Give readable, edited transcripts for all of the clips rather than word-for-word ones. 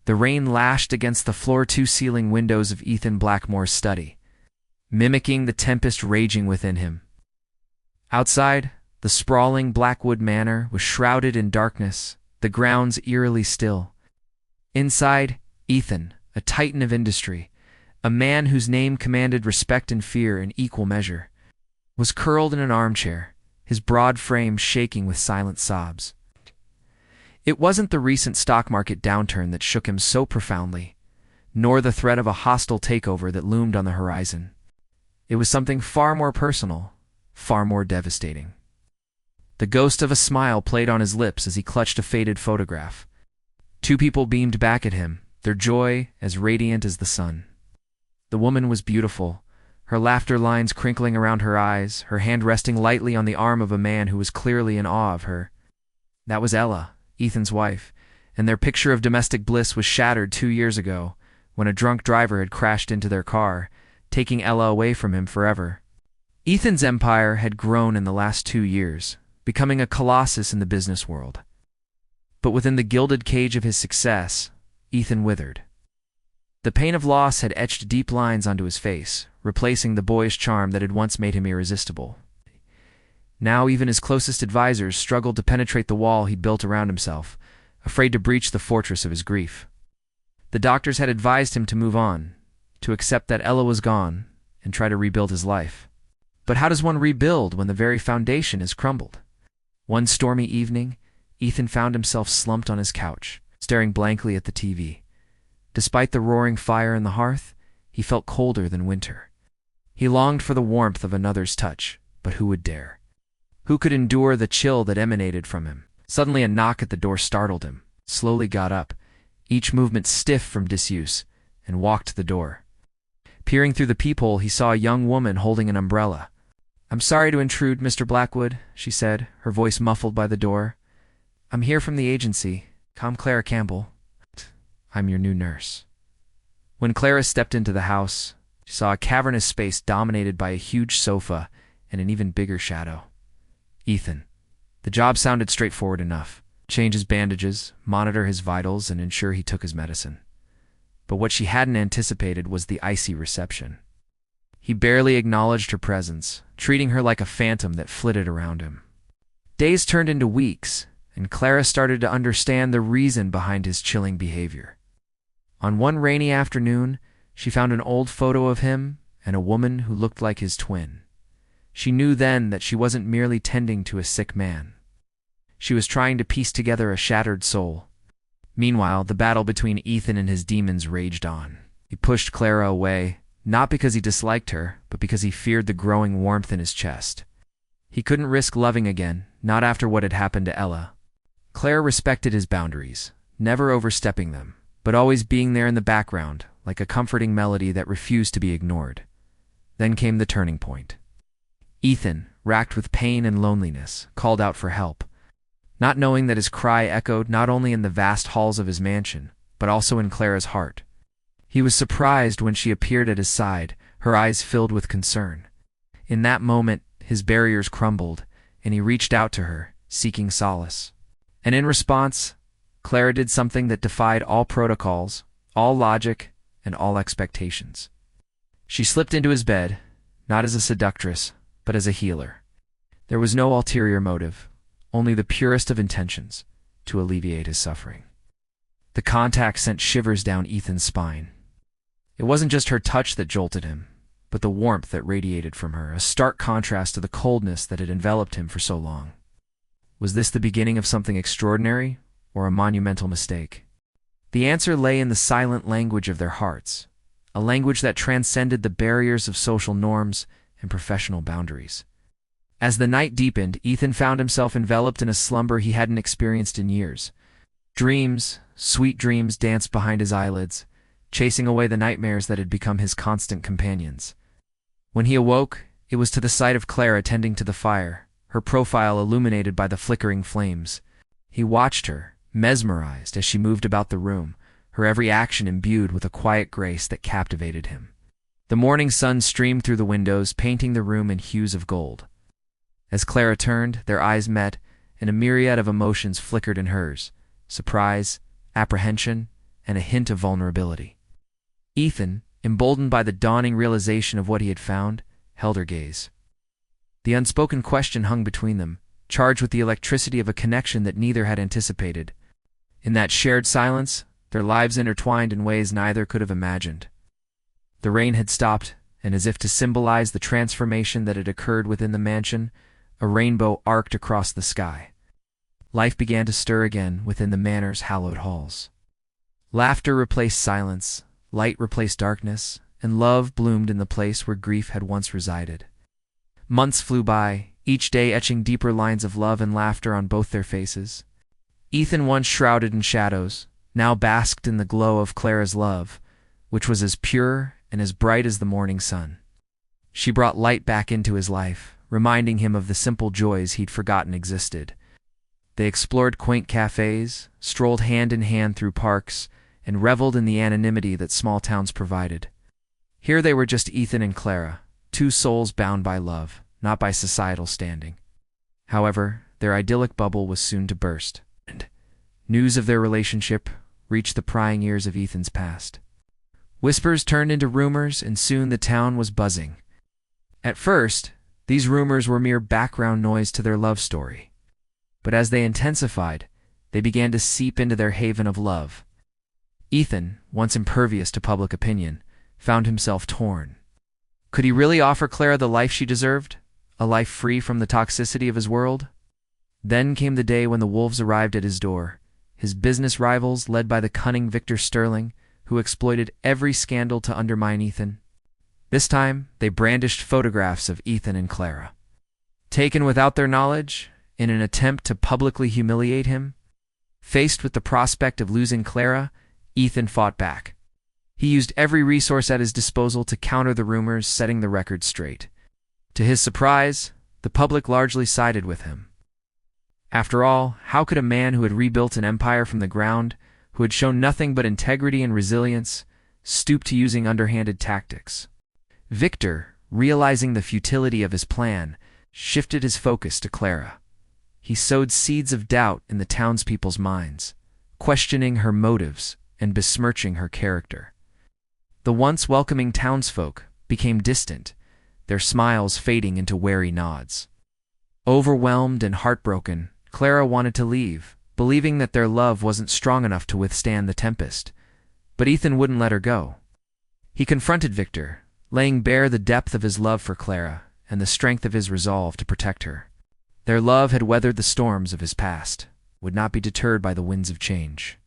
The rain lashed against the floor-to-ceiling windows of Ethan Blackmore's study, mimicking the tempest raging within him. Outside, the sprawling Blackwood Manor was shrouded in darkness, the grounds eerily still. Inside, Ethan, a titan of industry, a man whose name commanded respect and fear in equal measure, was curled in an armchair, his broad frame shaking with silent sobs. It wasn't the recent stock market downturn that shook him so profoundly, nor the threat of a hostile takeover that loomed on the horizon. It was something far more personal, far more devastating. The ghost of a smile played on his lips as he clutched a faded photograph. Two people beamed back at him, their joy as radiant as the sun. The woman was beautiful, her laughter lines crinkling around her eyes, her hand resting lightly on the arm of a man who was clearly in awe of her. That was Ella, Ethan's wife, and their picture of domestic bliss was shattered 2 years ago, when a drunk driver had crashed into their car, taking Ella away from him forever. Ethan's empire had grown in the last 2 years, becoming a colossus in the business world. But within the gilded cage of his success, Ethan withered. The pain of loss had etched deep lines onto his face, replacing the boyish charm that had once made him irresistible. Now even his closest advisors struggled to penetrate the wall he'd built around himself, afraid to breach the fortress of his grief. The doctors had advised him to move on, to accept that Ella was gone, and try to rebuild his life. But how does one rebuild when the very foundation has crumbled? One stormy evening, Ethan found himself slumped on his couch, staring blankly at the TV. Despite the roaring fire in the hearth, he felt colder than winter. He longed for the warmth of another's touch, but who would dare? Who could endure the chill that emanated from him? Suddenly a knock at the door startled him. Slowly got up, each movement stiff from disuse, and walked to the door. Peering through the peephole, he saw a young woman holding an umbrella. "I'm sorry to intrude, Mr. Blackwood," she said, her voice muffled by the door. "I'm here from the agency. I'm Clara Campbell. I'm your new nurse." When Clara stepped into the house, she saw a cavernous space dominated by a huge sofa and an even bigger shadow. Ethan. The job sounded straightforward enough. Change his bandages, monitor his vitals, and ensure he took his medicine. But what she hadn't anticipated was the icy reception. He barely acknowledged her presence, treating her like a phantom that flitted around him. Days turned into weeks, and Clara started to understand the reason behind his chilling behavior. On one rainy afternoon, she found an old photo of him and a woman who looked like his twin. She knew then that she wasn't merely tending to a sick man. She was trying to piece together a shattered soul. Meanwhile, the battle between Ethan and his demons raged on. He pushed Clara away, not because he disliked her, but because he feared the growing warmth in his chest. He couldn't risk loving again, not after what had happened to Ella. Clara respected his boundaries, never overstepping them, but always being there in the background, like a comforting melody that refused to be ignored. Then came the turning point. Ethan, racked with pain and loneliness, called out for help, not knowing that his cry echoed not only in the vast halls of his mansion, but also in Clara's heart. He was surprised when she appeared at his side, her eyes filled with concern. In that moment, his barriers crumbled, and he reached out to her, seeking solace. And in response, Clara did something that defied all protocols, all logic, and all expectations. She slipped into his bed, not as a seductress, but as a healer. There was no ulterior motive, only the purest of intentions, to alleviate his suffering. The contact sent shivers down Ethan's spine. It wasn't just her touch that jolted him, but the warmth that radiated from her, a stark contrast to the coldness that had enveloped him for so long. Was this the beginning of something extraordinary, or a monumental mistake? The answer lay in the silent language of their hearts, a language that transcended the barriers of social norms and professional boundaries. As the night deepened, Ethan found himself enveloped in a slumber he hadn't experienced in years. Dreams, sweet dreams, danced behind his eyelids, chasing away the nightmares that had become his constant companions. When he awoke, it was to the sight of Clara tending to the fire, her profile illuminated by the flickering flames. He watched her, mesmerized, as she moved about the room, her every action imbued with a quiet grace that captivated him. The morning sun streamed through the windows, painting the room in hues of gold. As Clara turned, their eyes met, and a myriad of emotions flickered in hers: surprise, apprehension, and a hint of vulnerability. Ethan, emboldened by the dawning realization of what he had found, held her gaze. The unspoken question hung between them, charged with the electricity of a connection that neither had anticipated. In that shared silence, their lives intertwined in ways neither could have imagined. The rain had stopped, and as if to symbolize the transformation that had occurred within the mansion, a rainbow arced across the sky. Life began to stir again within the manor's hallowed halls. Laughter replaced silence, light replaced darkness, and love bloomed in the place where grief had once resided. Months flew by, each day etching deeper lines of love and laughter on both their faces. Ethan, once shrouded in shadows, now basked in the glow of Clara's love, which was as pure and as bright as the morning sun. She brought light back into his life, reminding him of the simple joys he'd forgotten existed. They explored quaint cafes, strolled hand in hand through parks, and reveled in the anonymity that small towns provided. Here they were just Ethan and Clara, two souls bound by love, not by societal standing. However, their idyllic bubble was soon to burst, and news of their relationship reached the prying ears of Ethan's past. Whispers turned into rumors, and soon the town was buzzing. At first, these rumors were mere background noise to their love story. But as they intensified, they began to seep into their haven of love. Ethan, once impervious to public opinion, found himself torn. Could he really offer Clara the life she deserved? A life free from the toxicity of his world? Then came the day when the wolves arrived at his door, his business rivals led by the cunning Victor Sterling, who exploited every scandal to undermine Ethan. This time, they brandished photographs of Ethan and Clara. Taken without their knowledge, in an attempt to publicly humiliate him, faced with the prospect of losing Clara, Ethan fought back. He used every resource at his disposal to counter the rumors, setting the record straight. To his surprise, the public largely sided with him. After all, how could a man who had rebuilt an empire from the ground, who had shown nothing but integrity and resilience, stoop to using underhanded tactics? Victor, realizing the futility of his plan, shifted his focus to Clara. He sowed seeds of doubt in the townspeople's minds, questioning her motives and besmirching her character. The once welcoming townsfolk became distant, their smiles fading into wary nods. Overwhelmed and heartbroken, Clara wanted to leave, believing that their love wasn't strong enough to withstand the tempest. But Ethan wouldn't let her go. He confronted Victor, laying bare the depth of his love for Clara and the strength of his resolve to protect her. Their love had weathered the storms of his past, would not be deterred by the winds of change.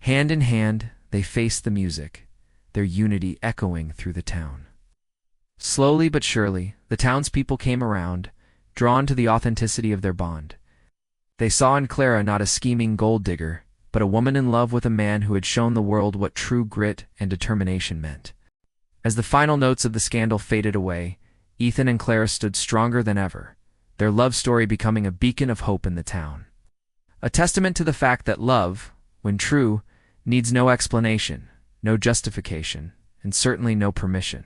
Hand in hand, they faced the music, their unity echoing through the town. Slowly but surely, the townspeople came around, drawn to the authenticity of their bond. They saw in Clara not a scheming gold digger, but a woman in love with a man who had shown the world what true grit and determination meant. As the final notes of the scandal faded away, Ethan and Clara stood stronger than ever, their love story becoming a beacon of hope in the town. A testament to the fact that love, when true, needs no explanation, no justification, and certainly no permission.